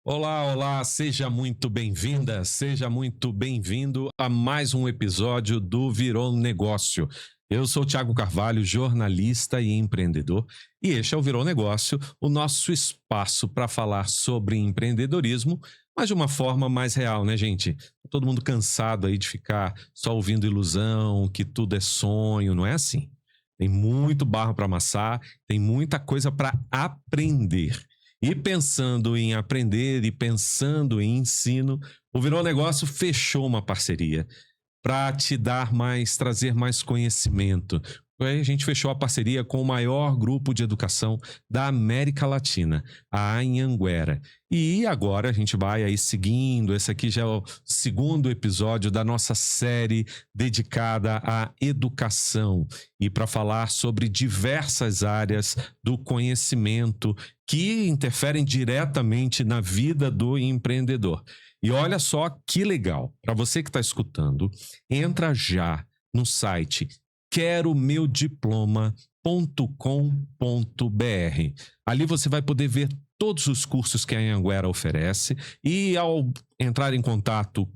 Olá, olá, seja muito bem-vinda, seja muito bem-vindo a mais um episódio do Virou Negócio. Eu sou o Thiago Carvalho, jornalista e empreendedor, e este é o Virou Negócio, o nosso espaço para falar sobre empreendedorismo, mas de uma forma mais real, né, gente? Tá todo mundo cansado aí de ficar só ouvindo ilusão, que tudo é sonho, não é assim. Tem muito barro para amassar, tem muita coisa para aprender. E pensando em aprender e pensando em ensino, o Virou Negócio fechou uma parceria para te dar mais, trazer mais conhecimento. Aí a gente fechou a parceria com o maior grupo de educação da América Latina, a Anhanguera. E agora a gente vai aí seguindo, esse aqui já é o segundo episódio da nossa série dedicada à educação e para falar sobre diversas áreas do conhecimento que interferem diretamente na vida do empreendedor. E olha só que legal, para você que está escutando, entra já no site queromeudiploma.com.br. Ali você vai poder ver todos os cursos que a Anhanguera oferece e ao entrar em contato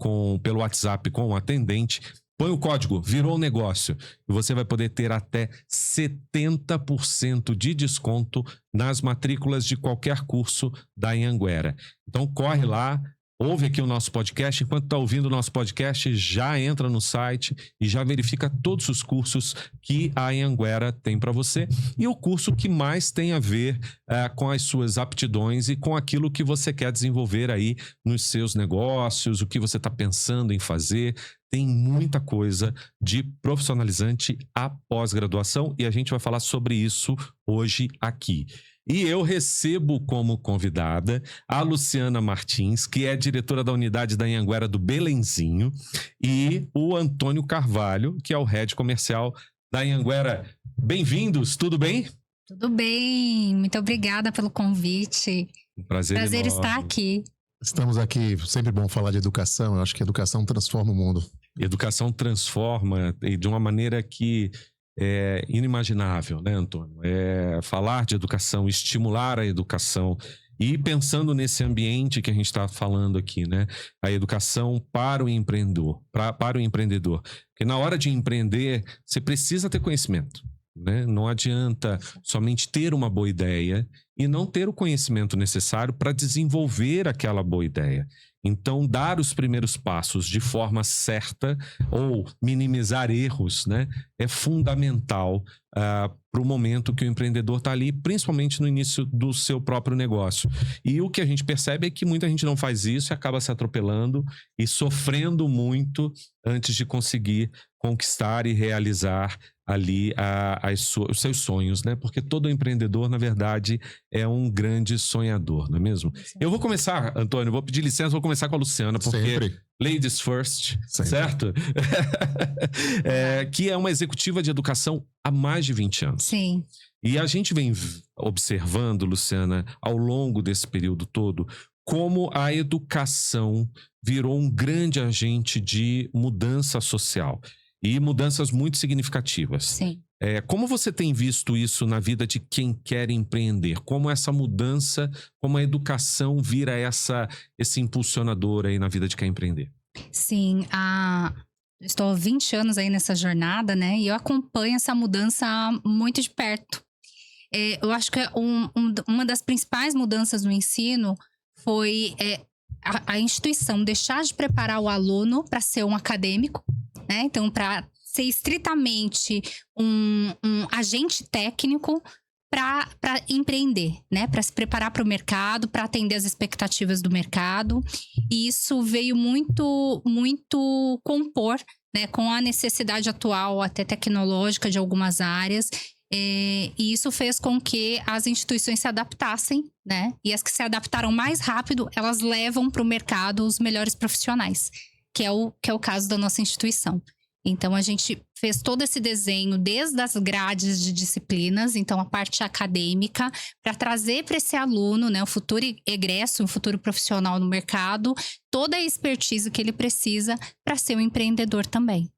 pelo WhatsApp com o atendente, põe o código Virou Negócio e você vai poder ter até 70% de desconto nas matrículas de qualquer curso da Anhanguera. Então corre lá, ouve aqui o nosso podcast. Enquanto está ouvindo o nosso podcast, já entra no site e já verifica todos os cursos que a Anhanguera tem para você e o curso que mais tem a ver com as suas aptidões e com aquilo que você quer desenvolver aí nos seus negócios, o que você está pensando em fazer. Tem muita coisa de profissionalizante à pós-graduação e a gente vai falar sobre isso hoje aqui. E eu recebo como convidada a Luciana Martins, que é diretora da unidade da Anhanguera do Belenzinho, e o Antônio Carvalho, que é o head comercial da Anhanguera. Bem-vindos, tudo bem? Tudo bem, muito obrigada pelo convite. Um prazer Prazer enorme. estar aqui. Estamos aqui, sempre bom falar de educação. Eu acho que a educação transforma o mundo. Educação transforma e de uma maneira que é inimaginável, né, Antônio? Falar de educação, estimular a educação e pensando nesse ambiente que a gente está falando aqui, né? A educação para o empreendedor, para o empreendedor. Porque na hora de empreender, você precisa ter conhecimento, né? Não adianta somente ter uma boa ideia e não ter o conhecimento necessário para desenvolver aquela boa ideia. Então, dar os primeiros passos de forma certa ou minimizar erros, né, é fundamental para o momento que o empreendedor está ali, principalmente no início do seu próprio negócio. E o que a gente percebe é que muita gente não faz isso e acaba se atropelando e sofrendo muito antes de conseguir conquistar e realizar ali os seus sonhos, né? Porque todo empreendedor, na verdade, é um grande sonhador, não é mesmo? Eu vou começar, Antônio, vou pedir licença, vou começar com a Luciana, porque Sempre. ladies first, Sempre. certo? Que é uma executiva de educação há mais de 20 anos. Sim. E a gente vem observando, Luciana, ao longo desse período todo, como a educação virou um grande agente de mudança social. E mudanças muito significativas. Sim. Como você tem visto isso na vida de quem quer empreender? Como essa mudança, como a educação vira esse impulsionador aí na vida de quem empreender? Sim, estou há 20 anos aí nessa jornada, né? E eu acompanho essa mudança muito de perto. Eu acho que uma das principais mudanças no ensino foi a instituição deixar de preparar o aluno para ser um acadêmico, né? Então, para ser estritamente um agente técnico para empreender, né? Para se preparar para o mercado, para atender as expectativas do mercado. E isso veio muito compor, né, com a necessidade atual, até tecnológica, de algumas áreas. E isso fez com que as instituições se adaptassem, né? E as que se adaptaram mais rápido, elas levam para o mercado os melhores profissionais, que é o caso da nossa instituição. Então, a gente fez todo esse desenho desde as grades de disciplinas, então a parte acadêmica, para trazer para esse aluno, né, o futuro egresso, o futuro profissional no mercado, toda a expertise que ele precisa para ser um empreendedor também.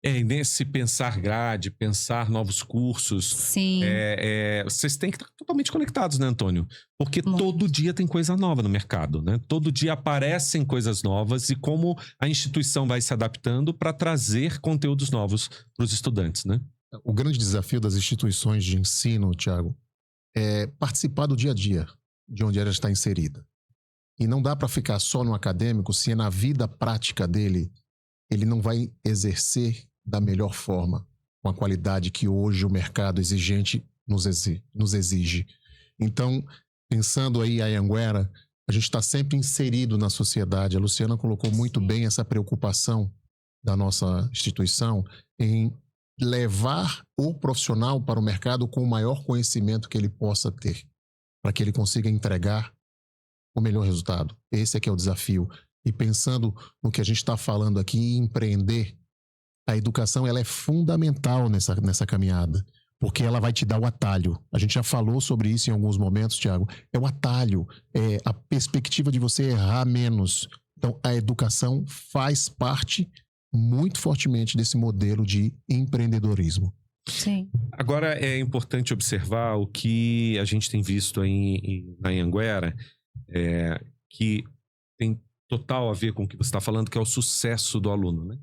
E nesse pensar grade, pensar novos cursos, Sim. vocês têm que estar totalmente conectados, né, Antônio? Porque Muito. todo dia tem coisa nova no mercado, né? Todo dia aparecem coisas novas e como a instituição vai se adaptando para trazer conteúdos novos para os estudantes, né? O grande desafio das instituições de ensino, Tiago, é participar do dia a dia de onde ela está inserida. E não dá para ficar só no acadêmico se na vida prática dele ele não vai exercer da melhor forma, com a qualidade que hoje o mercado exigente nos exige. Então, pensando aí a Anhanguera, a gente está sempre inserido na sociedade. A Luciana colocou muito bem essa preocupação da nossa instituição em levar o profissional para o mercado com o maior conhecimento que ele possa ter, para que ele consiga entregar o melhor resultado. Esse é que é o desafio. E pensando no que a gente está falando aqui, empreender, a educação ela é fundamental nessa caminhada, porque ela vai te dar o atalho. A gente já falou sobre isso em alguns momentos, Tiago. É o atalho, é a perspectiva de você errar menos. Então, a educação faz parte muito fortemente desse modelo de empreendedorismo. Sim. Agora, é importante observar o que a gente tem visto aí na Anhanguera, que tem total a ver com o que você está falando, que é o sucesso do aluno, né?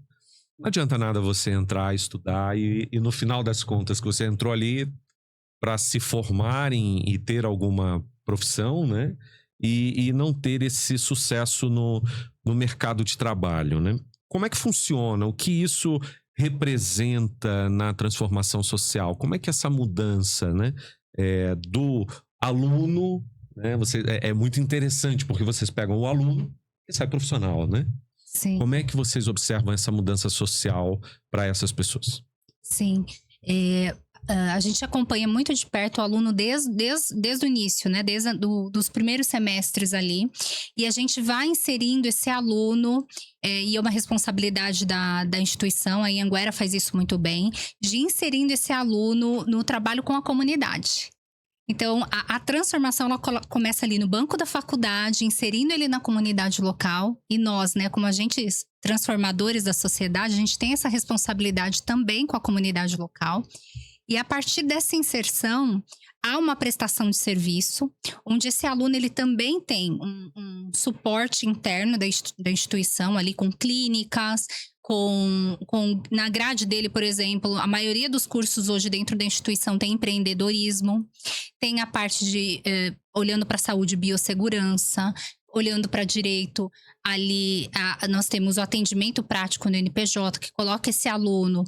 Não adianta nada você entrar, estudar e no final das contas que você entrou ali para se formar e ter alguma profissão, né? E não ter esse sucesso no mercado de trabalho, né? Como é que funciona? O que isso representa na transformação social? Como é que essa mudança, né, do aluno, né? É muito interessante porque vocês pegam o aluno e sai profissional, né? Sim. Como é que vocês observam essa mudança social para essas pessoas? Sim. A gente acompanha muito de perto o aluno desde o início, né? Dos primeiros semestres ali. E a gente vai inserindo esse aluno, e é uma responsabilidade da instituição, a Anhanguera faz isso muito bem, de inserindo esse aluno no trabalho com a comunidade. Então, a transformação ela começa ali no banco da faculdade, inserindo ele na comunidade local. E nós, né, como agentes transformadores da sociedade, a gente tem essa responsabilidade também com a comunidade local. E a partir dessa inserção, há uma prestação de serviço, onde esse aluno ele também tem um suporte interno da instituição, ali com clínicas, na grade dele, por exemplo, a maioria dos cursos hoje dentro da instituição tem empreendedorismo, tem a parte de olhando para a saúde e biossegurança, olhando para direito, ali nós temos o atendimento prático no NPJ, que coloca esse aluno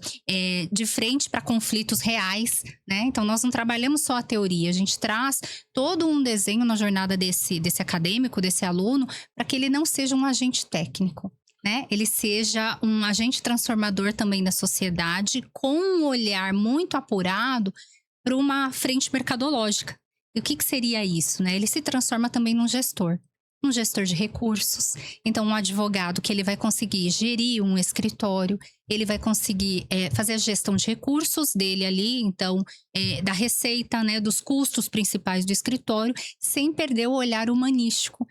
de frente para conflitos reais, né? Então, nós não trabalhamos só a teoria, a gente traz todo um desenho na jornada desse acadêmico, desse aluno, para que ele não seja um agente técnico, né? Ele seja um agente transformador também da sociedade, com um olhar muito apurado para uma frente mercadológica. E o que seria isso, né? Ele se transforma também num gestor de recursos. Então, um advogado que ele vai conseguir gerir um escritório, ele vai conseguir fazer a gestão de recursos dele ali, então, da receita, né, dos custos principais do escritório, sem perder o olhar humanístico,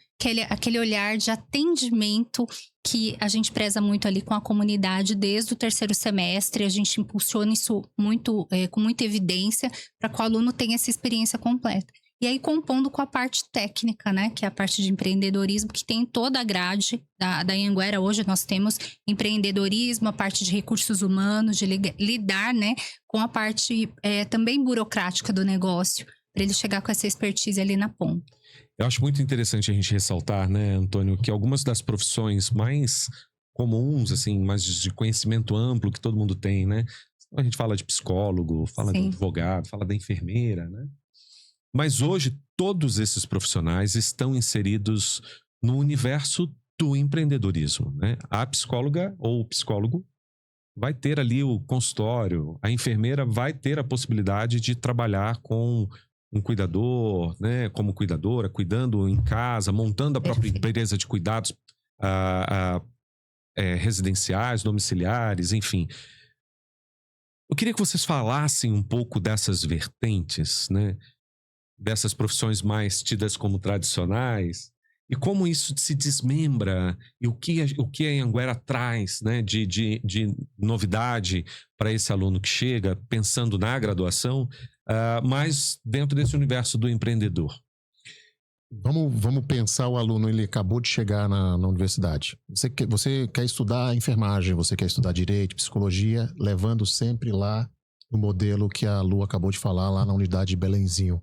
aquele olhar de atendimento que a gente preza muito ali com a comunidade desde o terceiro semestre. A gente impulsiona isso muito, com muita evidência, para que o aluno tenha essa experiência completa. E aí, compondo com a parte técnica, né? Que é a parte de empreendedorismo, que tem toda a grade da Anhanguera. Hoje nós temos empreendedorismo, a parte de recursos humanos, de lidar, né? Com a parte também burocrática do negócio, para ele chegar com essa expertise ali na ponta. Eu acho muito interessante a gente ressaltar, né, Antônio, que algumas das profissões mais comuns, assim, mais de conhecimento amplo que todo mundo tem, né? A gente fala de psicólogo, fala de advogado, fala da enfermeira, né? Mas hoje, todos esses profissionais estão inseridos no universo do empreendedorismo, né? A psicóloga ou o psicólogo vai ter ali o consultório, a enfermeira vai ter a possibilidade de trabalhar com um cuidador, né? Como cuidadora, cuidando em casa, montando a própria empresa de cuidados residenciais, domiciliares, enfim. Eu queria que vocês falassem um pouco dessas vertentes, né? Dessas profissões mais tidas como tradicionais e como isso se desmembra e o que a Anhanguera traz, né, de novidade para esse aluno que chega pensando na graduação, mas dentro desse universo do empreendedor. Vamos pensar o aluno, ele acabou de chegar na universidade. Você quer estudar enfermagem, você quer estudar direito, psicologia, levando sempre lá o modelo que a Lu acabou de falar lá na unidade de Belenzinho.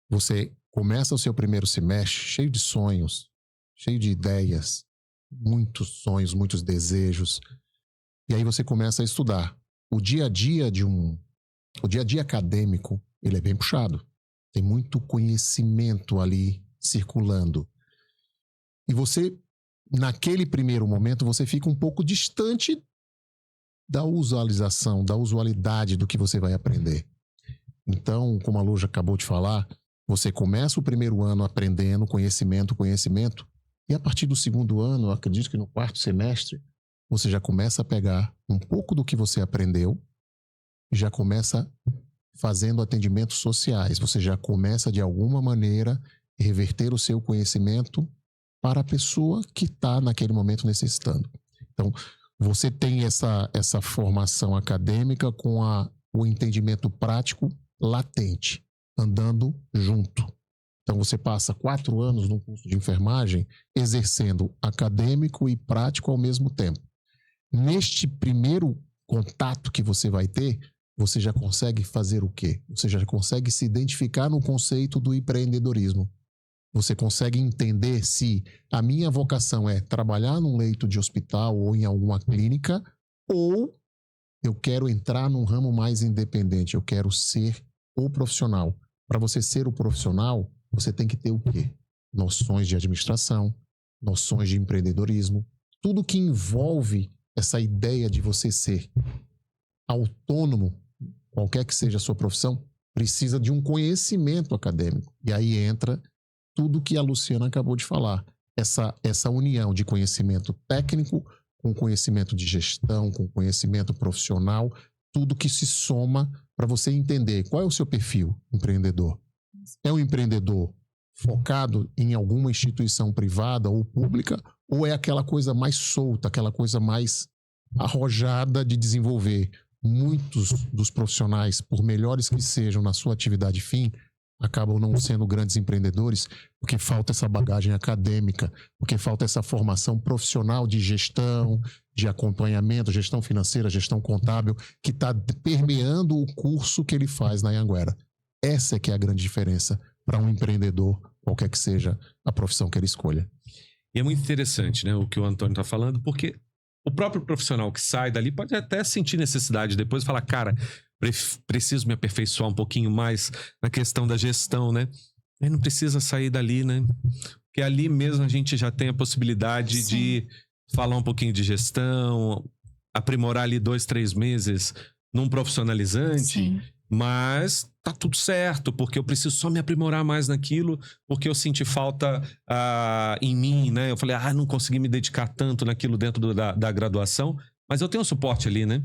Você começa o seu primeiro semestre cheio de sonhos, cheio de ideias, muitos sonhos, muitos desejos. E aí você começa a estudar. O dia a dia acadêmico, ele é bem puxado. Tem muito conhecimento ali circulando. E você, naquele primeiro momento, você fica um pouco distante da usualização, da usualidade do que você vai aprender. Então, como a Lu já acabou de falar, você começa o primeiro ano aprendendo conhecimento, e a partir do segundo ano, eu acredito que no quarto semestre, você já começa a pegar um pouco do que você aprendeu e já começa fazendo atendimentos sociais. Você já começa, de alguma maneira, reverter o seu conhecimento para a pessoa que está naquele momento necessitando. Então, você tem essa formação acadêmica com o entendimento prático latente, andando junto. Então, você passa 4 anos num curso de enfermagem exercendo acadêmico e prático ao mesmo tempo. Neste primeiro contato que você vai ter, você já consegue fazer o quê? Você já consegue se identificar no conceito do empreendedorismo. Você consegue entender se a minha vocação é trabalhar num leito de hospital ou em alguma clínica, ou eu quero entrar num ramo mais independente, eu quero ser o profissional. Para você ser o profissional, você tem que ter o quê? Noções de administração, noções de empreendedorismo, tudo que envolve essa ideia de você ser autônomo, qualquer que seja a sua profissão, precisa de um conhecimento acadêmico. E aí entra tudo que a Luciana acabou de falar. Essa união de conhecimento técnico com conhecimento de gestão, com conhecimento profissional, tudo que se soma para você entender qual é o seu perfil empreendedor. É um empreendedor focado em alguma instituição privada ou pública, ou é aquela coisa mais solta, aquela coisa mais arrojada de desenvolver? Muitos dos profissionais, por melhores que sejam na sua atividade fim, acabam não sendo grandes empreendedores porque falta essa bagagem acadêmica, porque falta essa formação profissional de gestão, de acompanhamento, gestão financeira, gestão contábil, que está permeando o curso que ele faz na Anhanguera. Essa é que é a grande diferença para um empreendedor, qualquer que seja a profissão que ele escolha. E é muito interessante, né, o que o Antônio está falando, porque o próprio profissional que sai dali pode até sentir necessidade depois e falar, cara, preciso me aperfeiçoar um pouquinho mais na questão da gestão, né? Mas não precisa sair dali, né? Porque ali mesmo a gente já tem a possibilidade de falar um pouquinho de gestão, aprimorar ali 2, 3 meses num profissionalizante. Sim. Mas tá tudo certo, porque eu preciso só me aprimorar mais naquilo, porque eu senti falta em mim, né? Eu falei, não consegui me dedicar tanto naquilo dentro da graduação, mas eu tenho um suporte ali, né?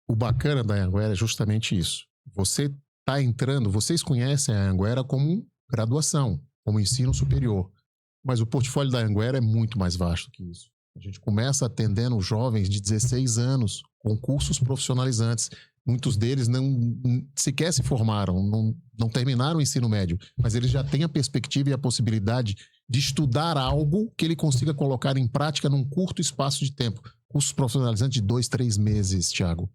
O bacana da Anhanguera é justamente isso. Você tá entrando, vocês conhecem a Anhanguera como graduação, como ensino superior, mas o portfólio da Anhanguera é muito mais vasto que isso. A gente começa atendendo jovens de 16 anos com cursos profissionalizantes. Muitos deles não sequer se formaram, não terminaram o ensino médio, mas eles já têm a perspectiva e a possibilidade de estudar algo que ele consiga colocar em prática num curto espaço de tempo. Cursos profissionalizantes de 2, 3 meses, Thiago.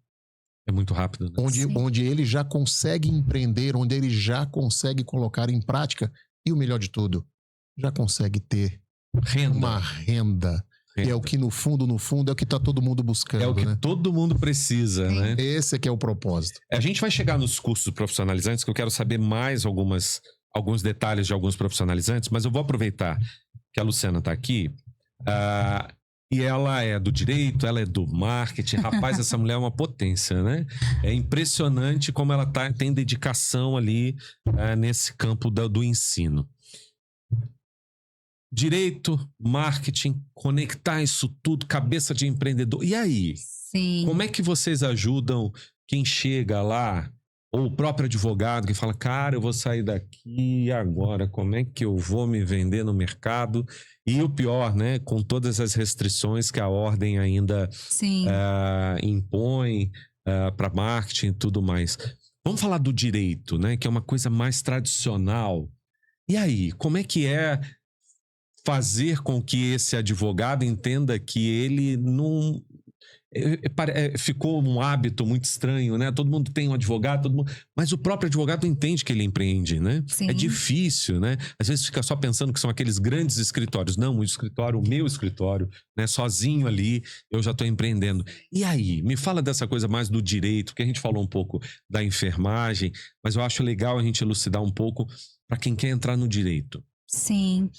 É muito rápido, né? Onde ele já consegue empreender, onde ele já consegue colocar em prática, e o melhor de tudo, já consegue ter uma renda. E é o que no fundo é o que está todo mundo buscando. É o que, né, todo mundo precisa, né? Esse é que é o propósito. A gente vai chegar nos cursos profissionalizantes, que eu quero saber mais alguns detalhes de alguns profissionalizantes, mas eu vou aproveitar que a Luciana está aqui. E ela é do direito, ela é do marketing. Rapaz, essa mulher é uma potência, né? É impressionante como ela tem dedicação ali nesse campo do ensino. Direito, marketing, conectar isso tudo, cabeça de empreendedor. E aí? Sim. Como é que vocês ajudam quem chega lá Ou o próprio advogado que fala, cara, eu vou sair daqui e agora, como é que eu vou me vender no mercado? E o pior, né, com todas as restrições que a ordem ainda Sim. impõe para marketing e tudo mais. Vamos falar do direito, né, que é uma coisa mais tradicional. E aí, como é que é fazer com que esse advogado entenda que ele não... ficou um hábito muito estranho, né? Todo mundo tem um advogado, mas o próprio advogado entende que ele empreende, né? Sim. É difícil, né? Às vezes fica só pensando que são aqueles grandes escritórios. Não, o meu escritório, né? Sozinho ali, eu já estou empreendendo. E aí, me fala dessa coisa mais do direito, que a gente falou um pouco da enfermagem, mas eu acho legal a gente elucidar um pouco para quem quer entrar no direito. Sim.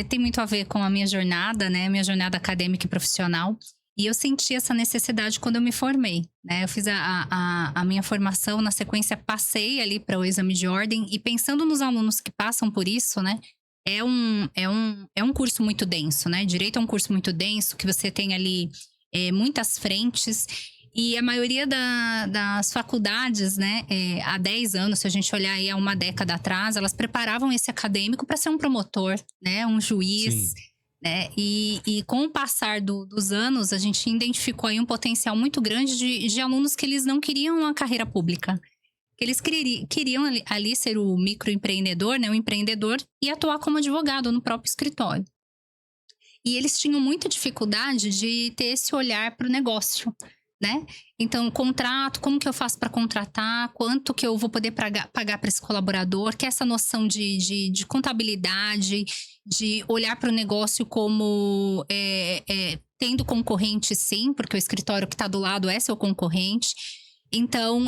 Tem muito a ver com a minha jornada, né? Minha jornada acadêmica e profissional. E eu senti essa necessidade quando eu me formei, né? Eu fiz a minha formação, na sequência passei ali para o exame de ordem. E pensando nos alunos que passam por isso, né? É um curso muito denso, né? Direito é um curso muito denso, que você tem ali muitas frentes. E a maioria das faculdades, né? Há 10 anos, se a gente olhar aí há uma década atrás, elas preparavam esse acadêmico para ser um promotor, né? Um juiz... Sim. Né? E com o passar dos anos, a gente identificou aí um potencial muito grande de alunos que eles não queriam uma carreira pública. Que eles queriam ali ser o microempreendedor, né? O empreendedor, e atuar como advogado no próprio escritório. E eles tinham muita dificuldade de ter esse olhar para o negócio, né? Então, contrato, como que eu faço para contratar? Quanto que eu vou poder pagar para esse colaborador? Que é essa noção de contabilidade, de olhar para o negócio como tendo concorrente, sim, porque o escritório que está do lado é seu concorrente. Então,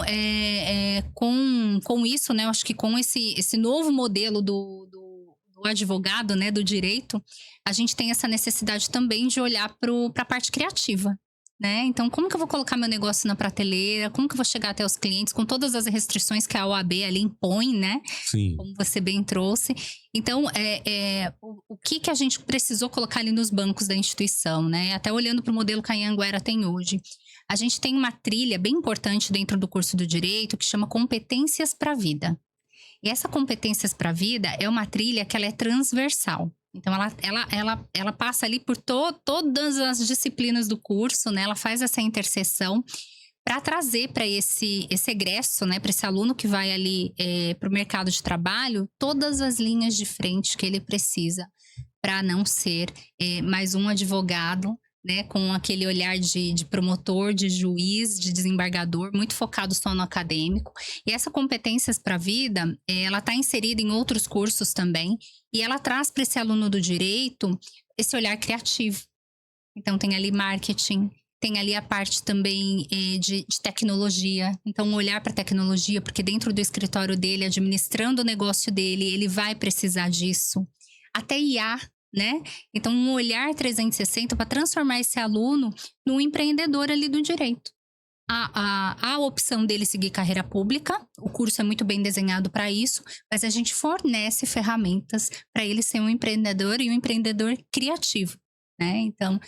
com isso, né? Eu acho que com esse novo modelo do advogado, né? Do direito, a gente tem essa necessidade também de olhar para a parte criativa. Né? Então, como que eu vou colocar meu negócio na prateleira? Como que eu vou chegar até os clientes com todas as restrições que a OAB ali impõe, né? Sim. Como você bem trouxe. Então, o que a gente precisou colocar ali nos bancos da instituição, né? Até olhando para o modelo que a Anhanguera tem hoje. A gente tem uma trilha bem importante dentro do curso do Direito que chama Competências para a Vida. E essa Competências para a Vida é uma trilha que ela é transversal. Então, ela passa ali por todas as disciplinas do curso, né? Ela faz essa interseção para trazer para esse egresso, né? Para esse aluno que vai ali para o mercado de trabalho, todas as linhas de frente que ele precisa para não ser mais um advogado, né? Com aquele olhar de promotor, de juiz, de desembargador, muito focado só no acadêmico. E essa Competências para a Vida, ela está inserida em outros cursos também. E ela traz para esse aluno do direito esse olhar criativo. Então, tem ali marketing, tem ali a parte também de tecnologia. Então, olhar para a tecnologia, porque dentro do escritório dele, administrando o negócio dele, ele vai precisar disso. Até IA, né? Então, um olhar 360 para transformar esse aluno num empreendedor ali do direito. A opção dele seguir carreira pública, o curso é muito bem desenhado para isso, mas a gente fornece ferramentas para ele ser um empreendedor e um empreendedor criativo, né? Então,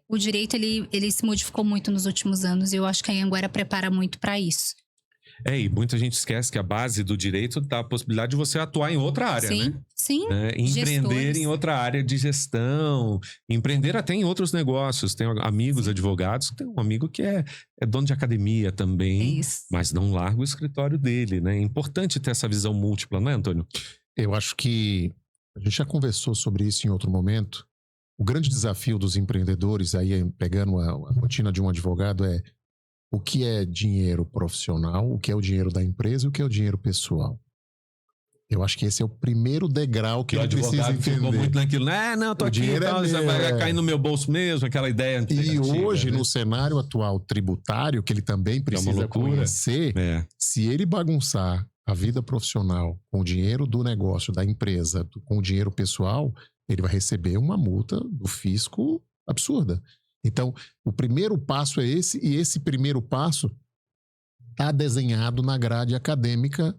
o direito ele se modificou muito nos últimos anos e eu acho que a Anhanguera prepara muito para isso. E muita gente esquece que a base do direito dá a possibilidade de você atuar em outra área, sim, né? Sim, empreender gestores. em outra área de gestão, empreender até em outros negócios. Tenho amigos advogados, tem um amigo que é dono de academia também, mas não larga o escritório dele, né? É importante ter essa visão múltipla, não é, Antônio? Eu acho que a gente já conversou sobre isso em outro momento. O grande desafio dos empreendedores, aí pegando a rotina de um advogado, é o que é dinheiro profissional, o que é o dinheiro da empresa e o que é o dinheiro pessoal. Eu acho que esse é o primeiro degrau que ele precisa entender. Ficou muito naquilo, tô aqui, vai cair no meu bolso mesmo, aquela ideia antiga. E hoje, no cenário atual tributário, que ele também precisa conhecer, se ele bagunçar a vida profissional com o dinheiro do negócio, da empresa, com o dinheiro pessoal, ele vai receber uma multa do fisco absurda. Então, o primeiro passo é esse, e esse primeiro passo está desenhado na grade acadêmica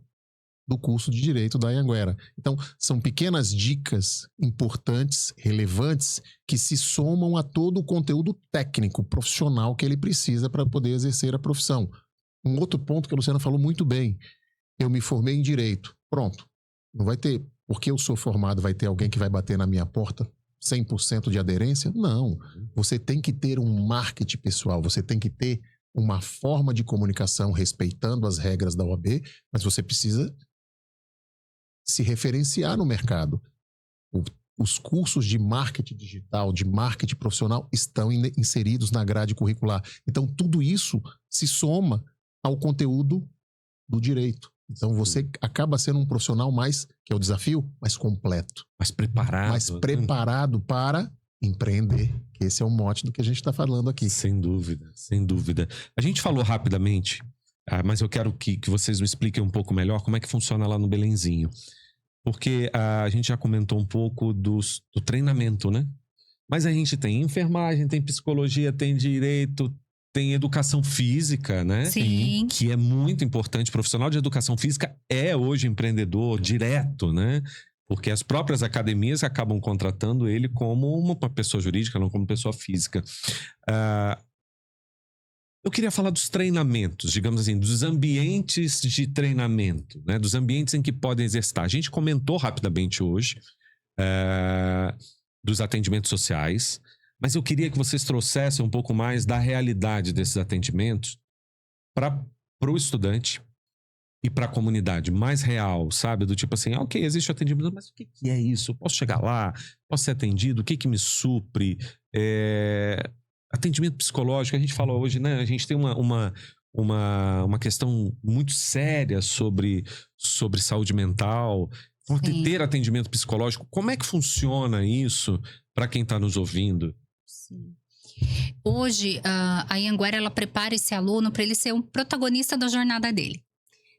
do curso de Direito da Anhanguera. Então, são pequenas dicas importantes, relevantes, que se somam a todo o conteúdo técnico, profissional que ele precisa para poder exercer a profissão. Um outro ponto que a Luciana falou muito bem. Eu me formei em Direito. Pronto. Não vai ter, porque eu sou formado, vai ter alguém que vai bater na minha porta 100% de aderência? Não. Você tem que ter um marketing pessoal, você tem que ter uma forma de comunicação respeitando as regras da OAB, mas você precisa se referenciar no mercado. Os cursos de marketing digital, de marketing profissional estão inseridos na grade curricular. Então, tudo isso se soma ao conteúdo do direito. Então, você acaba sendo um profissional mais, que é o desafio, mais completo. Mais preparado. Mais preparado para empreender. Esse é o mote do que a gente está falando aqui. Sem dúvida, sem dúvida. A gente falou rapidamente, mas eu quero que vocês me expliquem um pouco melhor como é que funciona lá no Belenzinho. Porque a gente já comentou um pouco do treinamento, né? Mas a gente tem enfermagem, tem psicologia, tem direito, tem educação física, né? Sim. Que é muito importante. O profissional de educação física é hoje empreendedor direto, né? Porque as próprias academias acabam contratando ele como uma pessoa jurídica, não como pessoa física. Eu queria falar dos treinamentos, digamos assim, dos ambientes de treinamento, né? Dos ambientes em que podem exercitar. A gente comentou rapidamente hoje dos atendimentos sociais, mas eu queria que vocês trouxessem um pouco mais da realidade desses atendimentos para o estudante e para a comunidade mais real, sabe? Do tipo assim, ok, existe o atendimento, mas o que é isso? Eu posso chegar lá? Posso ser atendido? O que me supre? Atendimento psicológico, a gente fala hoje, né? A gente tem uma questão muito séria sobre saúde mental, ter atendimento psicológico. Como é que funciona isso para quem está nos ouvindo? Sim. Hoje, a Anhanguera, ela prepara esse aluno para ele ser um protagonista da jornada dele.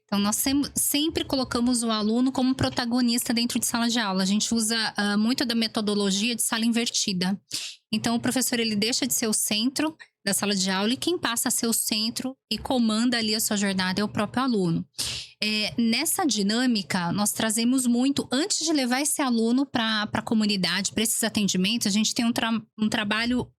Então, nós sempre colocamos o aluno como protagonista dentro de sala de aula. A gente usa muito da metodologia de sala invertida. Então, o professor, ele deixa de ser o centro da sala de aula e quem passa a ser o centro e comanda ali a sua jornada é o próprio aluno. Nessa dinâmica, nós trazemos muito, antes de levar esse aluno para a comunidade, para esses atendimentos, a gente tem um trabalho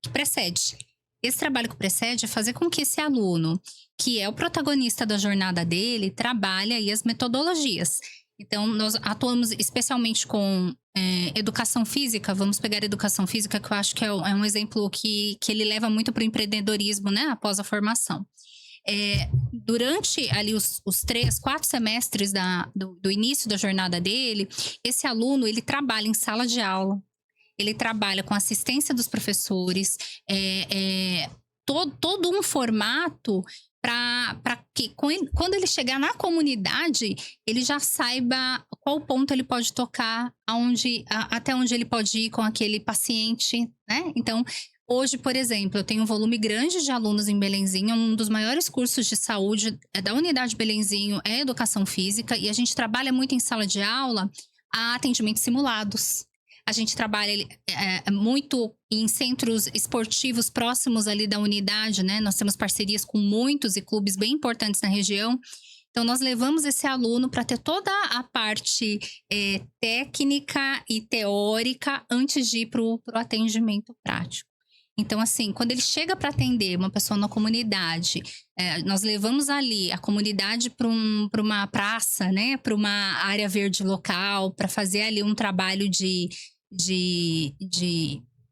que precede. Esse trabalho que precede é fazer com que esse aluno, que é o protagonista da jornada dele, trabalhe aí as metodologias. Então, nós atuamos especialmente com educação física. Vamos pegar a educação física, que eu acho que é um exemplo que ele leva muito para o empreendedorismo, né? Após a formação. Durante ali os 3, 4 semestres do início da jornada dele, esse aluno, ele trabalha em sala de aula. Ele trabalha com assistência dos professores, todo um formato para que quando ele chegar na comunidade, ele já saiba qual ponto ele pode tocar, até onde ele pode ir com aquele paciente, né? Então, hoje, por exemplo, eu tenho um volume grande de alunos em Belenzinho, um dos maiores cursos de saúde da unidade Belenzinho é educação física, e a gente trabalha muito em sala de aula a atendimentos simulados. A gente trabalha muito em centros esportivos próximos ali da unidade, né? Nós temos parcerias com muitos e clubes bem importantes na região. Então, nós levamos esse aluno para ter toda a parte técnica e teórica antes de ir para o atendimento prático. Então, assim, quando ele chega para atender uma pessoa na comunidade, nós levamos ali a comunidade para uma praça, né? Para uma área verde local, para fazer ali um trabalho de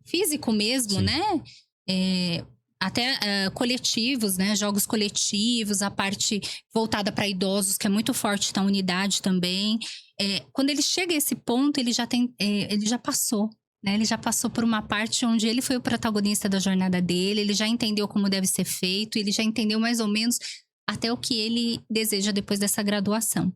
físico mesmo, sim, né? Até coletivos, né? Jogos coletivos, a parte voltada para idosos, que é muito forte na unidade também. Quando ele chega a esse ponto, ele já passou. Né? Ele já passou por uma parte onde ele foi o protagonista da jornada dele, ele já entendeu como deve ser feito, ele já entendeu mais ou menos até o que ele deseja depois dessa graduação.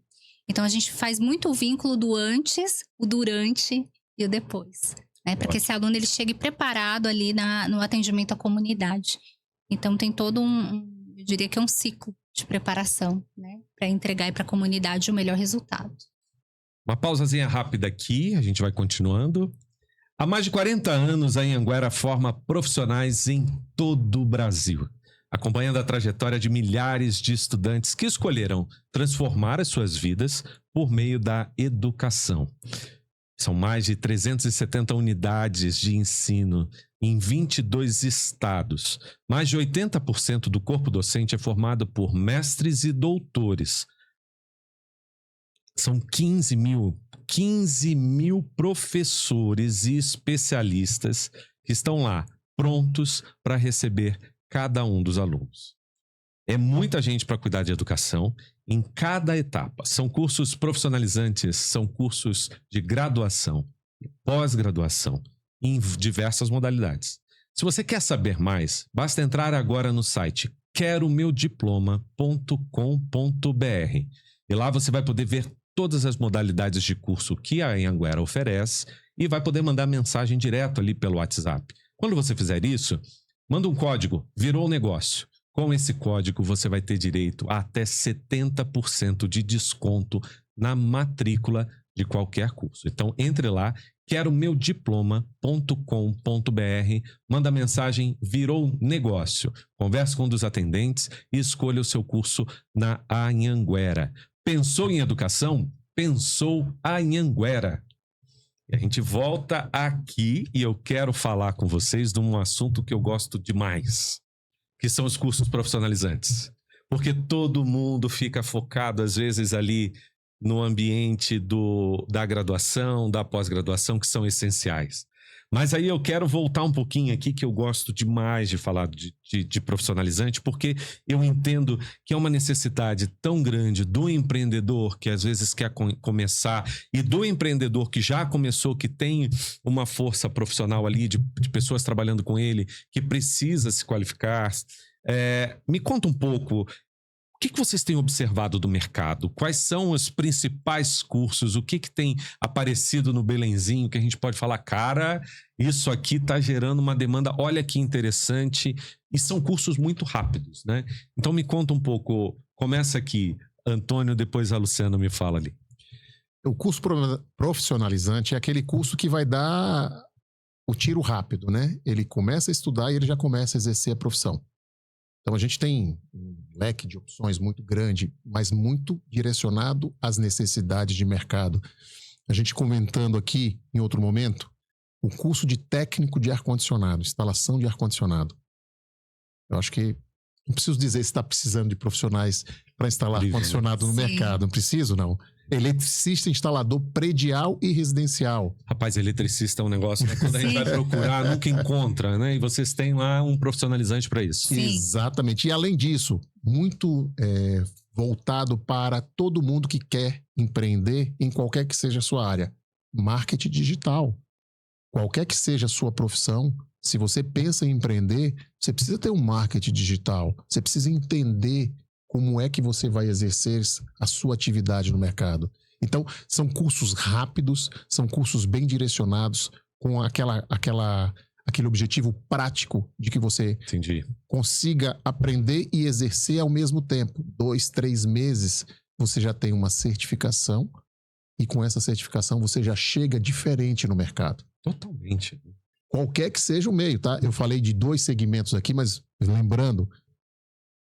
Então, a gente faz muito o vínculo do antes, o durante e o depois. Né? Para que esse aluno ele chegue preparado ali no atendimento à comunidade. Então, tem todo eu diria que é um ciclo de preparação, né? Para entregar para a comunidade o melhor resultado. Uma pausazinha rápida aqui, a gente vai continuando. Há mais de 40 anos, a Anhanguera forma profissionais em todo o Brasil, acompanhando a trajetória de milhares de estudantes que escolheram transformar as suas vidas por meio da educação. São mais de 370 unidades de ensino em 22 estados. Mais de 80% do corpo docente é formado por mestres e doutores. São 15 mil professores e especialistas que estão lá, prontos para receber cada um dos alunos. É muita gente para cuidar de educação em cada etapa. São cursos profissionalizantes, são cursos de graduação e pós-graduação em diversas modalidades. Se você quer saber mais, basta entrar agora no site queromeudiploma.com.br e lá você vai poder ver todas as modalidades de curso que a Anhanguera oferece e vai poder mandar mensagem direto ali pelo WhatsApp. Quando você fizer isso, manda um código, virou negócio. Com esse código, você vai ter direito a até 70% de desconto na matrícula de qualquer curso. Então, entre lá, queromeudiploma.com.br, manda mensagem, virou negócio. Converse com um dos atendentes e escolha o seu curso na Anhanguera. Pensou em educação? Pensou a Anhanguera. E a gente volta aqui e eu quero falar com vocês de um assunto que eu gosto demais, que são os cursos profissionalizantes. Porque todo mundo fica focado, às vezes, ali no ambiente da graduação, da pós-graduação, que são essenciais. Mas aí eu quero voltar um pouquinho aqui, que eu gosto demais de falar de profissionalizante, porque eu entendo que é uma necessidade tão grande do empreendedor que às vezes quer começar e do empreendedor que já começou, que tem uma força profissional ali de pessoas trabalhando com ele, que precisa se qualificar. Me conta um pouco, o que vocês têm observado do mercado? Quais são os principais cursos? O que tem aparecido no Belenzinho que a gente pode falar, cara, isso aqui está gerando uma demanda, olha que interessante. E são cursos muito rápidos, né? Então me conta um pouco, começa aqui, Antônio, depois a Luciana me fala ali. O curso profissionalizante é aquele curso que vai dar o tiro rápido, né? Ele começa a estudar e ele já começa a exercer a profissão. Então, a gente tem um leque de opções muito grande, mas muito direcionado às necessidades de mercado. A gente comentando aqui, em outro momento, o curso de técnico de ar-condicionado, instalação de ar-condicionado. Eu acho que não preciso dizer se está precisando de profissionais para instalar ar-condicionado no mercado. Não preciso, não. Eletricista, instalador predial e residencial. Rapaz, eletricista é um negócio, né? Quando a gente vai procurar, nunca encontra, né? E vocês têm lá um profissionalizante para isso. Sim. Exatamente. E além disso, muito voltado para todo mundo que quer empreender em qualquer que seja a sua área. Marketing digital. Qualquer que seja a sua profissão, se você pensa em empreender, você precisa ter um marketing digital. Você precisa entender como é que você vai exercer a sua atividade no mercado. Então, são cursos rápidos, são cursos bem direcionados, com aquele objetivo prático de que você consiga aprender e exercer ao mesmo tempo. 2, 3 meses, você já tem uma certificação e com essa certificação você já chega diferente no mercado. Totalmente. Qualquer que seja o meio, tá? Eu falei de 2 segmentos aqui, mas lembrando,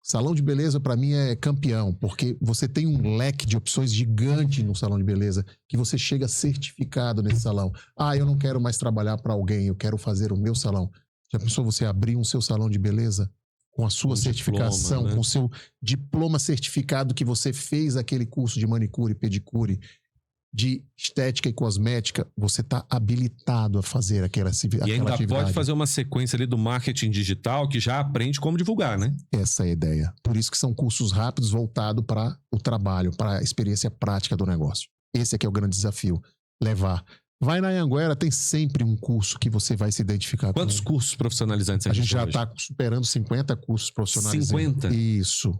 salão de beleza para mim é campeão, porque você tem um leque de opções gigante no salão de beleza, que você chega certificado nesse salão. Ah, eu não quero mais trabalhar para alguém, eu quero fazer o meu salão. Já pensou você abrir um seu salão de beleza com a sua certificação, diploma, né? Com o seu diploma certificado que você fez aquele curso de manicure e pedicure, de estética e cosmética, você está habilitado a fazer aquela atividade. E ainda pode fazer uma sequência ali do marketing digital que já aprende como divulgar, né? Essa é a ideia. Por isso que são cursos rápidos voltados para o trabalho, para a experiência prática do negócio. Esse aqui é o grande desafio. Levar. Vai na Anhanguera, tem sempre um curso que você vai se identificar com. Quantos cursos profissionalizantes a gente já está superando 50 cursos profissionalizantes. 50? Isso.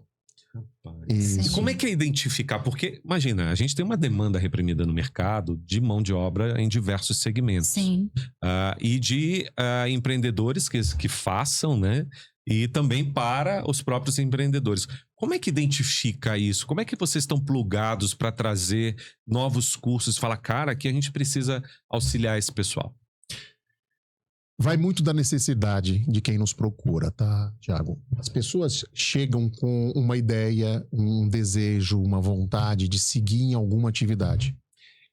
E como é que é identificar? Porque, imagina, a gente tem uma demanda reprimida no mercado de mão de obra em diversos segmentos. Sim. E de empreendedores que façam, né? E também para os próprios empreendedores. Como é que identifica isso? Como é que vocês estão plugados para trazer novos cursos? Fala, cara, aqui a gente precisa auxiliar esse pessoal. Vai muito da necessidade de quem nos procura, tá, Thiago? As pessoas chegam com uma ideia, um desejo, uma vontade de seguir em alguma atividade.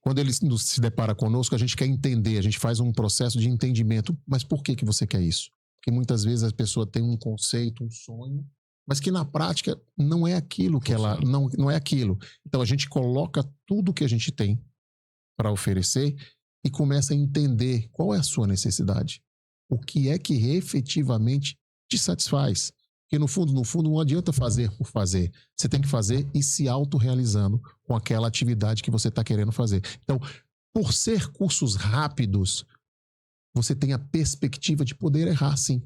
Quando ele se depara conosco, a gente quer entender, a gente faz um processo de entendimento. Mas por que você quer isso? Porque muitas vezes a pessoa tem um conceito, um sonho, mas que na prática não é aquilo que ela... Não é aquilo. Então a gente coloca tudo que a gente tem para oferecer e começa a entender qual é a sua necessidade. O que é que efetivamente te satisfaz. Porque no fundo, não adianta fazer por fazer. Você tem que fazer e se autorrealizando com aquela atividade que você está querendo fazer. Então, por ser cursos rápidos, você tem a perspectiva de poder errar, sim.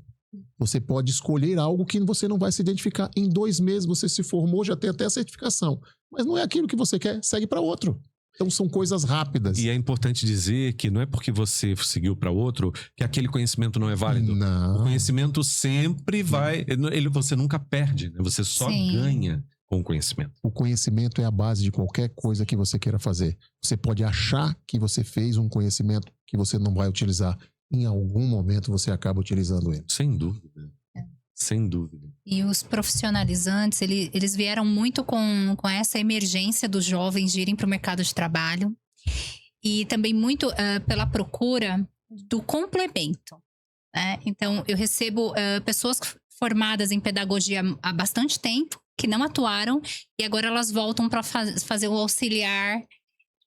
Você pode escolher algo que você não vai se identificar. Em 2 meses você se formou, já tem até a certificação. Mas não é aquilo que você quer, segue para outro. Então são coisas rápidas. E é importante dizer que não é porque você seguiu para outro que aquele conhecimento não é válido. Não. O conhecimento sempre vai... Você nunca perde, né? Você só ganha com o conhecimento. O conhecimento é a base de qualquer coisa que você queira fazer. Você pode achar que você fez um conhecimento que você não vai utilizar. Em algum momento você acaba utilizando ele. Sem dúvida. Sem dúvida. E os profissionalizantes, eles vieram muito com essa emergência dos jovens de irem para o mercado de trabalho. E também muito pela procura do complemento. Né? Então, eu recebo pessoas formadas em pedagogia há bastante tempo, que não atuaram, e agora elas voltam para fazer o auxiliar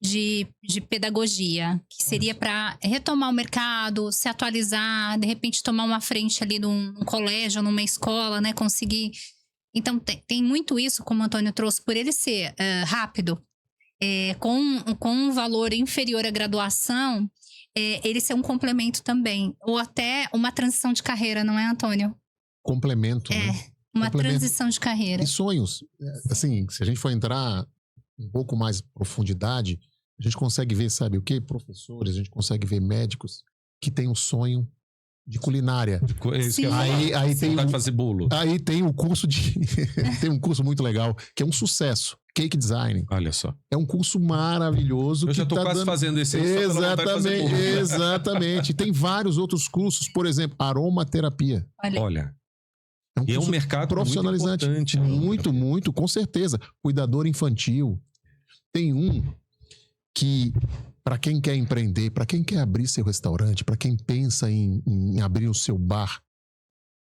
de pedagogia, que seria para retomar o mercado, se atualizar, de repente tomar uma frente ali num colégio, numa escola, né? Conseguir. Então, tem muito isso, como o Antônio trouxe, por ele ser rápido, com um valor inferior à graduação, ele ser um complemento também. Ou até uma transição de carreira, não é, Antônio? Complemento, né? Uma transição de carreira. E sonhos. Assim, se a gente for entrar um pouco mais em profundidade, a gente consegue ver, sabe o quê? Professores, a gente consegue ver médicos que têm um sonho de culinária. Aí tem que fazer bolo. Aí tem o curso de tem um curso muito legal, que é um sucesso, Cake Design. Olha só. É um curso maravilhoso. Eu já estou quase fazendo esse. Exatamente, exatamente. Tem vários outros cursos, por exemplo, aromaterapia. Olha. E é um mercado profissionalizante. Muito importante. Muito, com certeza. Cuidador infantil. Tem um que, para quem quer empreender, para quem quer abrir seu restaurante, para quem pensa em abrir o seu bar.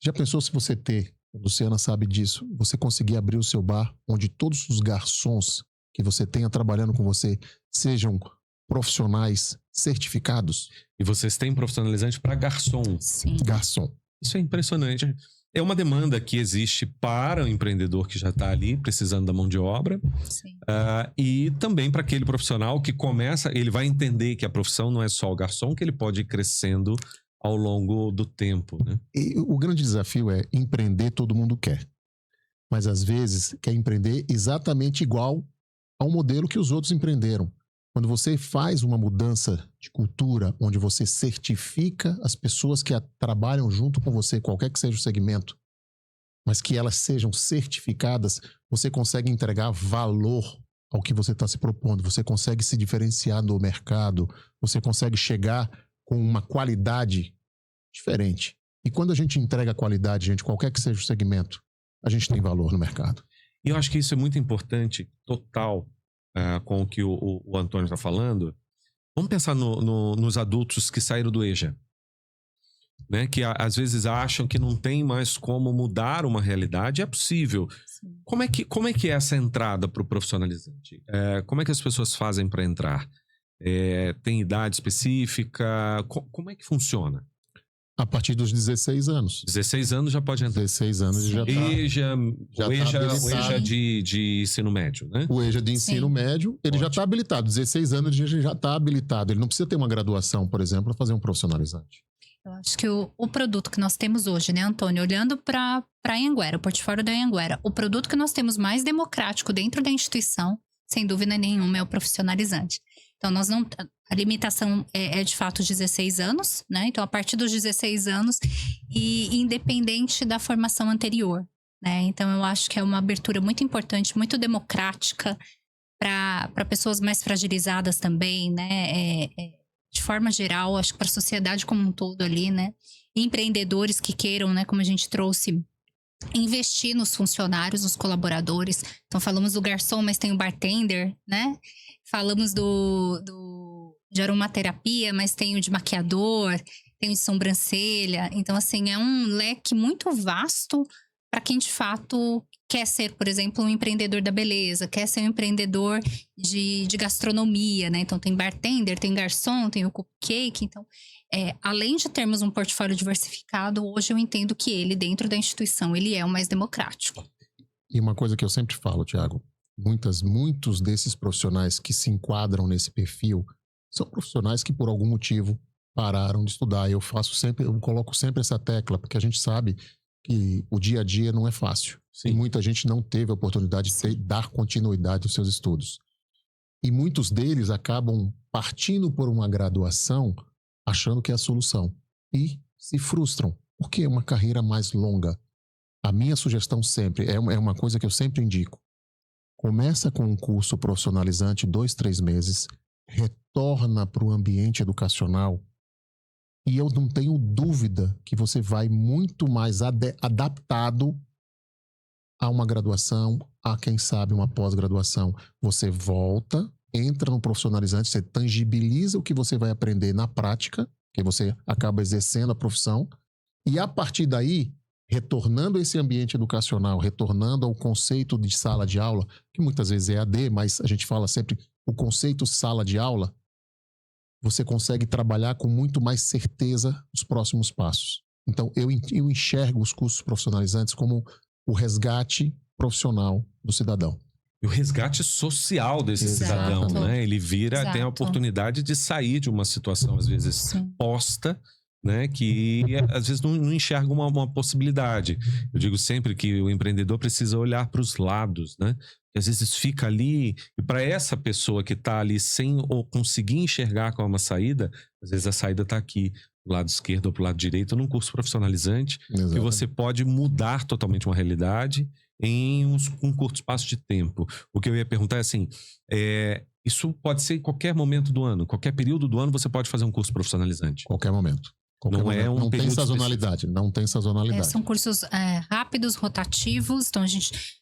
Já pensou se você a Luciana sabe disso, você conseguir abrir o seu bar onde todos os garçons que você tenha trabalhando com você sejam profissionais certificados? E vocês têm profissionalizante para garçom. Sim. Garçom. Isso é impressionante. É uma demanda que existe para o empreendedor que já está ali precisando da mão de obra. E também para aquele profissional que ele vai entender que a profissão não é só o garçom, que ele pode ir crescendo ao longo do tempo, né? E o grande desafio é empreender todo mundo quer. Mas às vezes quer empreender exatamente igual ao modelo que os outros empreenderam. Quando você faz uma mudança de cultura, onde você certifica as pessoas que trabalham junto com você, qualquer que seja o segmento, mas que elas sejam certificadas, você consegue entregar valor ao que você está se propondo, você consegue se diferenciar do mercado, você consegue chegar com uma qualidade diferente. E quando a gente entrega qualidade, gente, qualquer que seja o segmento, a gente tem valor no mercado. E eu acho que isso é muito importante, total, com o que o Antônio está falando. Vamos pensar nos adultos que saíram do EJA, né? Que às vezes acham que não tem mais como mudar uma realidade. É possível. Como é que é essa entrada para o profissionalizante? Como é que as pessoas fazem para entrar? Tem idade específica? Como é que funciona? A partir dos 16 anos. 16 anos já pode entrar. 16 anos já está. O EJA de ensino médio, né? O EJA de ensino médio, ele já está habilitado. 16 anos ele já está habilitado. Ele não precisa ter uma graduação, por exemplo, para fazer um profissionalizante. Eu acho que o produto que nós temos hoje, né, Antônio? Olhando para a Anhanguera, o portfório da Anhanguera, o produto que nós temos mais democrático dentro da instituição, sem dúvida nenhuma, é o profissionalizante. Então, a limitação é de fato 16 anos, né? Então, a partir dos 16 anos e independente da formação anterior, né? Então, eu acho que é uma abertura muito importante, muito democrática para pessoas mais fragilizadas também, né? De forma geral, acho que para a sociedade como um todo ali, né? E empreendedores que queiram, né? Como a gente trouxe investir nos funcionários, nos colaboradores. Então, falamos do garçom, mas tem o bartender, né? Falamos de aromaterapia, mas tem o de maquiador, tem o de sobrancelha. Então, assim, é um leque muito vasto para quem, de fato, quer ser, por exemplo, um empreendedor da beleza, quer ser um empreendedor de gastronomia, né? Então, tem bartender, tem garçom, tem o cupcake. Então, além de termos um portfólio diversificado, hoje eu entendo que ele, dentro da instituição, ele é o mais democrático. E uma coisa que eu sempre falo, Thiago, muitos desses profissionais que se enquadram nesse perfil são profissionais que por algum motivo pararam de estudar. Eu coloco sempre essa tecla, porque a gente sabe que o dia a dia não é fácil. Sim. E muita gente não teve a oportunidade de dar continuidade aos seus estudos. E muitos deles acabam partindo por uma graduação achando que é a solução. E se frustram, porque é uma carreira mais longa. A minha sugestão sempre, é uma coisa que eu sempre indico. Começa com um curso profissionalizante, 2, 3 meses, retorna para o ambiente educacional e eu não tenho dúvida que você vai muito mais adaptado a uma graduação, a quem sabe uma pós-graduação. Você volta, entra no profissionalizante, você tangibiliza o que você vai aprender na prática, que você acaba exercendo a profissão, e a partir daí, retornando a esse ambiente educacional, retornando ao conceito de sala de aula, que muitas vezes é AD, mas a gente fala sempre o conceito sala de aula, você consegue trabalhar com muito mais certeza os próximos passos. Então, eu enxergo os cursos profissionalizantes como o resgate profissional do cidadão. E o resgate social desse cidadão, né? Ele tem a oportunidade de sair de uma situação, às vezes, posta, né? Que às vezes não enxerga uma possibilidade. Eu digo sempre que o empreendedor precisa olhar para os lados, né? Que às vezes fica ali, e para essa pessoa que está ali sem ou conseguir enxergar qual é uma saída, às vezes a saída está aqui, do lado esquerdo ou pro lado direito, num curso profissionalizante, que você pode mudar totalmente uma realidade em um curto espaço de tempo. O que eu ia perguntar é assim, isso pode ser em qualquer momento do ano, qualquer período do ano você pode fazer um curso profissionalizante. Qualquer momento. Não tem sazonalidade, não tem sazonalidade. São cursos rápidos, rotativos, então a gente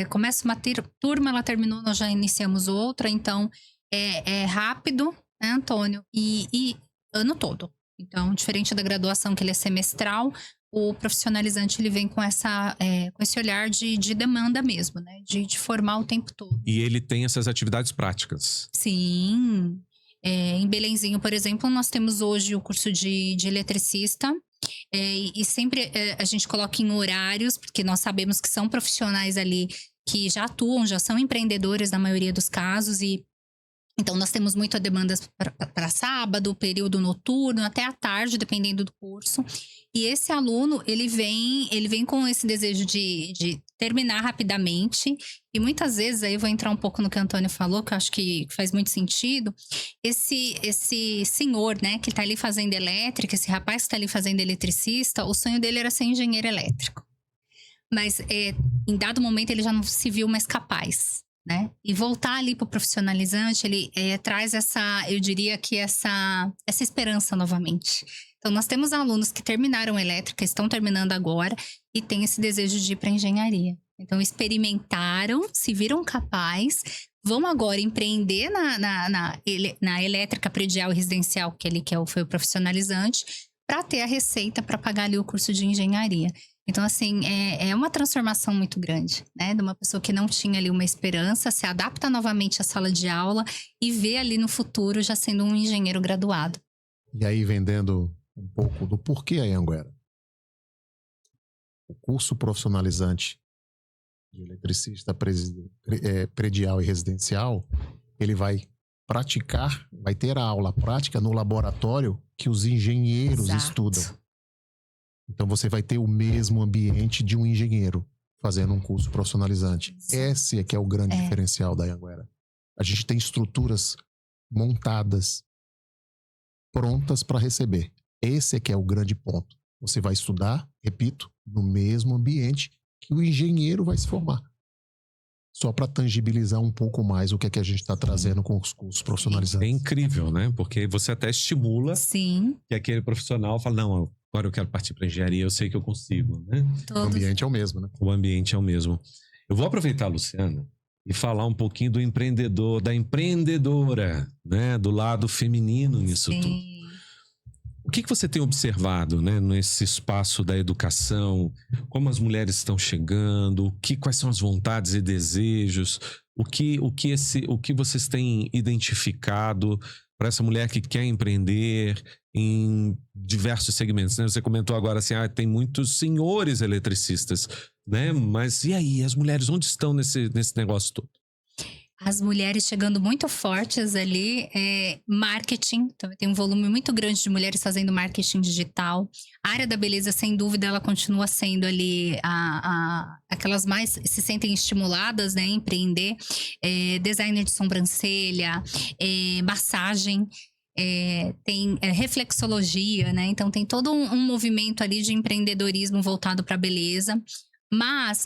começa uma turma, ela terminou, nós já iniciamos outra, então é rápido, né, Antônio? E ano todo. Então, diferente da graduação, que ele é semestral, o profissionalizante ele vem com esse olhar de demanda mesmo, né? De formar o tempo todo. E ele tem essas atividades práticas. Sim. Em Belenzinho, por exemplo, nós temos hoje o curso de eletricista. E sempre a gente coloca em horários, porque nós sabemos que são profissionais ali que já atuam, já são empreendedores na maioria dos casos. E então nós temos muita demanda para sábado, período noturno, até à tarde, dependendo do curso. E esse aluno, ele vem com esse desejo de terminar rapidamente. E muitas vezes, aí eu vou entrar um pouco no que o Antônio falou, que eu acho que faz muito sentido. Esse senhor, né, que tá ali fazendo elétrica, esse rapaz que tá ali fazendo eletricista, o sonho dele era ser engenheiro elétrico. Mas em dado momento ele já não se viu mais capaz, né? E voltar ali pro profissionalizante, ele traz eu diria que essa esperança novamente. Então, nós temos alunos que terminaram elétrica, estão terminando agora e têm esse desejo de ir para engenharia. Então, experimentaram, se viram capazes, vão agora empreender na elétrica predial e residencial, que ele foi o profissionalizante, para ter a receita para pagar ali o curso de engenharia. Então, assim, é uma transformação muito grande, né? De uma pessoa que não tinha ali uma esperança, se adapta novamente à sala de aula e vê ali no futuro já sendo um engenheiro graduado. E aí, vendendo um pouco do porquê a Anhanguera. O curso profissionalizante de eletricista predial e residencial, ele vai ter a aula prática no laboratório que os engenheiros estudam. Então você vai ter o mesmo ambiente de um engenheiro fazendo um curso profissionalizante. Esse é que é o grande diferencial da Anhanguera. A gente tem estruturas montadas, prontas para receber. Esse é que é o grande ponto. Você vai estudar, repito, no mesmo ambiente que o engenheiro vai se formar. Só para tangibilizar um pouco mais o que é que a gente está trazendo com os cursos profissionalizantes. É incrível, né? Porque você até estimula que aquele profissional fala, não, agora eu quero partir para engenharia, eu sei que eu consigo, né? O ambiente é o mesmo, né? O ambiente é o mesmo. Eu vou aproveitar, Luciana, e falar um pouquinho do empreendedor, da empreendedora, né? Do lado feminino nisso tudo. Sim. O que você tem observado, né, nesse espaço da educação? Como as mulheres estão chegando? Quais são as vontades e desejos? O que vocês têm identificado para essa mulher que quer empreender em diversos segmentos, né? Você comentou agora assim, tem muitos senhores eletricistas, né? Mas e aí, as mulheres onde estão nesse negócio todo? As mulheres chegando muito fortes ali, marketing, então tem um volume muito grande de mulheres fazendo marketing digital. A área da beleza, sem dúvida, ela continua sendo ali aquelas mais se sentem estimuladas, né, a empreender. Designer de sobrancelha, massagem, tem reflexologia, né? Então tem todo um movimento ali de empreendedorismo voltado para a beleza. Mas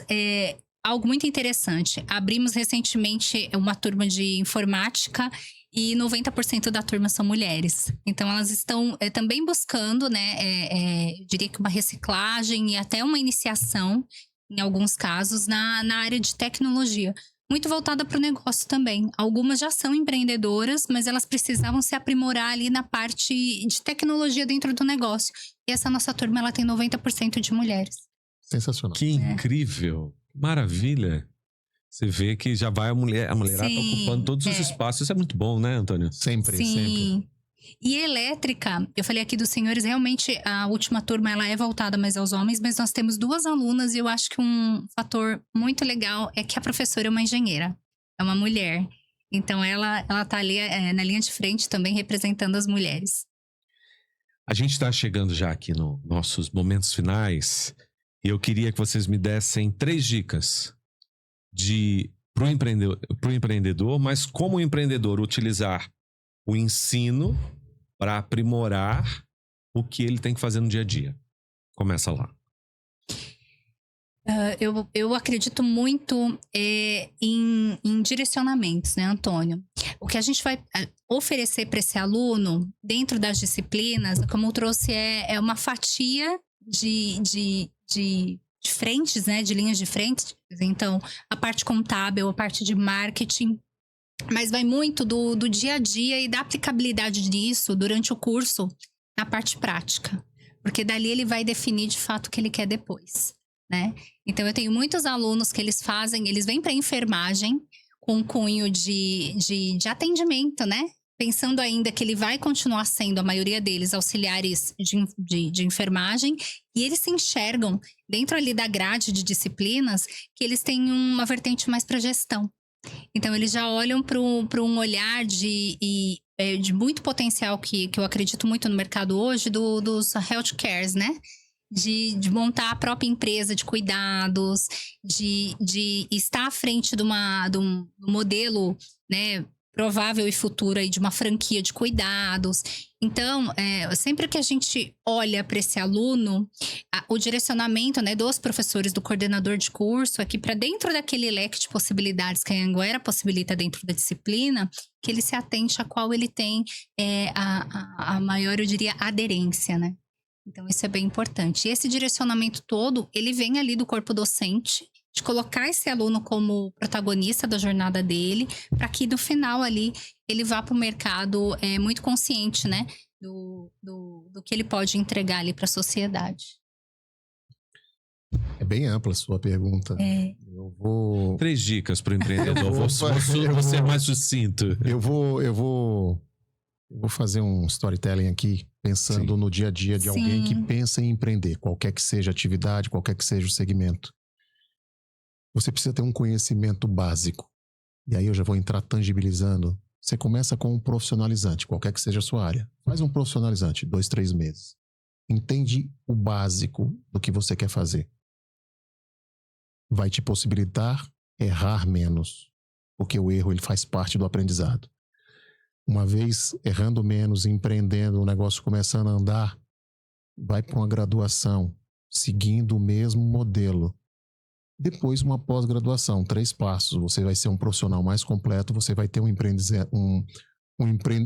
algo muito interessante. Abrimos recentemente uma turma de informática e 90% da turma são mulheres. Então, elas estão também buscando, né? Eu diria que uma reciclagem e até uma iniciação, em alguns casos, na área de tecnologia. Muito voltada para o negócio também. Algumas já são empreendedoras, mas elas precisavam se aprimorar ali na parte de tecnologia dentro do negócio. E essa nossa turma, ela tem 90% de mulheres. Sensacional. Que incrível! Maravilha! Você vê que já vai a mulherada tá ocupando todos os espaços. Isso é muito bom, né, Antônio? Sempre, Sim. sempre. E elétrica, eu falei aqui dos senhores, realmente a última turma ela é voltada mais aos homens, mas nós temos 2 alunas e eu acho que um fator muito legal é que a professora é uma engenheira, é uma mulher. Então ela tá ali na linha de frente também representando as mulheres. A gente está chegando já aqui nos nossos momentos finais e eu queria que vocês me dessem 3 dicas para o empreendedor, mas como o empreendedor utilizar o ensino para aprimorar o que ele tem que fazer no dia a dia. Começa lá. Eu acredito muito em direcionamentos, né, Antônio? O que a gente vai oferecer para esse aluno, dentro das disciplinas, como eu trouxe, é uma fatia de frentes, né, de linhas de frente. Então, a parte contábil, a parte de marketing, mas vai muito do dia a dia e da aplicabilidade disso durante o curso na parte prática. Porque dali ele vai definir de fato o que ele quer depois, né? Então eu tenho muitos alunos que eles vêm para enfermagem com um cunho de atendimento, né? Pensando ainda que ele vai continuar sendo, a maioria deles, auxiliares de enfermagem, e eles se enxergam dentro ali da grade de disciplinas que eles têm uma vertente mais para gestão. Então, eles já olham para um olhar de muito potencial que eu acredito muito no mercado hoje, dos healthcares, né? De montar a própria empresa de cuidados, de estar à frente de um modelo, né, provável e futuro aí de uma franquia de cuidados. Então, sempre que a gente olha para esse aluno, o direcionamento, né, dos professores, do coordenador de curso, é que para dentro daquele leque de possibilidades que a Anhanguera possibilita dentro da disciplina, que ele se atente a qual ele tem a maior, eu diria, aderência, né? Então, isso é bem importante. E esse direcionamento todo, ele vem ali do corpo docente, de colocar esse aluno como protagonista da jornada dele, para que no final ali ele vá para o mercado muito consciente, né, do que ele pode entregar ali para a sociedade. É bem ampla a sua pergunta. Eu vou... 3 dicas para o empreendedor. Vou ser mais sucinto. Eu vou fazer um storytelling aqui, pensando no dia a dia de alguém que pensa em empreender, qualquer que seja a atividade, qualquer que seja o segmento. Você precisa ter um conhecimento básico. E aí eu já vou entrar tangibilizando. Você começa com um profissionalizante, qualquer que seja a sua área. Faz um profissionalizante, 2, 3 meses. Entende o básico do que você quer fazer. Vai te possibilitar errar menos, porque o erro ele faz parte do aprendizado. Uma vez errando menos, empreendendo, o negócio começando a andar, vai para uma graduação, seguindo o mesmo modelo. Depois uma pós-graduação, 3 passos. Você vai ser um profissional mais completo, você vai ter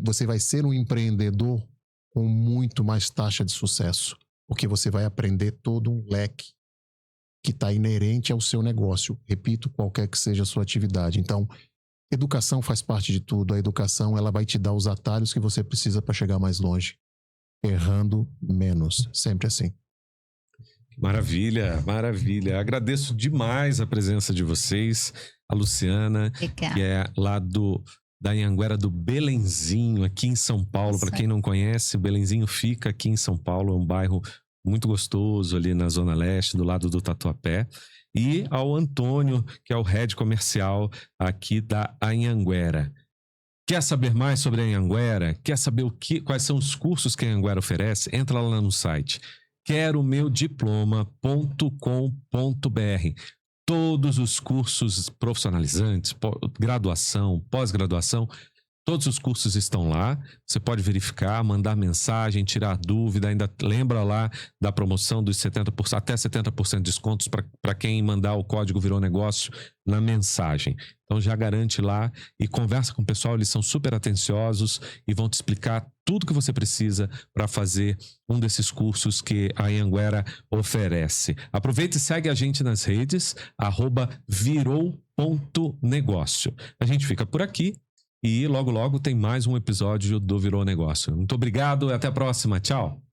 você vai ser um empreendedor com muito mais taxa de sucesso. porque você vai aprender todo um leque que está inerente ao seu negócio. Repito, qualquer que seja a sua atividade. Então, educação faz parte de tudo. A educação, ela vai te dar os atalhos que você precisa para chegar mais longe, errando menos. Sempre assim. Maravilha, maravilha. Agradeço demais a presença de vocês. A Luciana, Obrigada. que é lá da Anhanguera do Belenzinho, aqui em São Paulo. Para quem não conhece, Belenzinho fica aqui em São Paulo. É um bairro muito gostoso ali na Zona Leste, do lado do Tatuapé. E ao Antônio, que é o head comercial aqui da Anhanguera. Quer saber mais sobre a Anhanguera? Quer saber quais são os cursos que a Anhanguera oferece? Entra lá no site queromeudiploma.com.br. Todos os cursos profissionalizantes, graduação, pós-graduação, todos os cursos estão lá. Você pode verificar, mandar mensagem, tirar dúvida. Ainda lembra lá da promoção dos 70%, até 70% de descontos para quem mandar o código Virou Negócio na mensagem. Então já garante lá e conversa com o pessoal, eles são super atenciosos e vão te explicar tudo que você precisa para fazer um desses cursos que a Anhanguera oferece. Aproveita e segue a gente nas redes, @virou.negócio. A gente fica por aqui. E logo, logo tem mais um episódio do Virou Negócio. Muito obrigado e até a próxima. Tchau!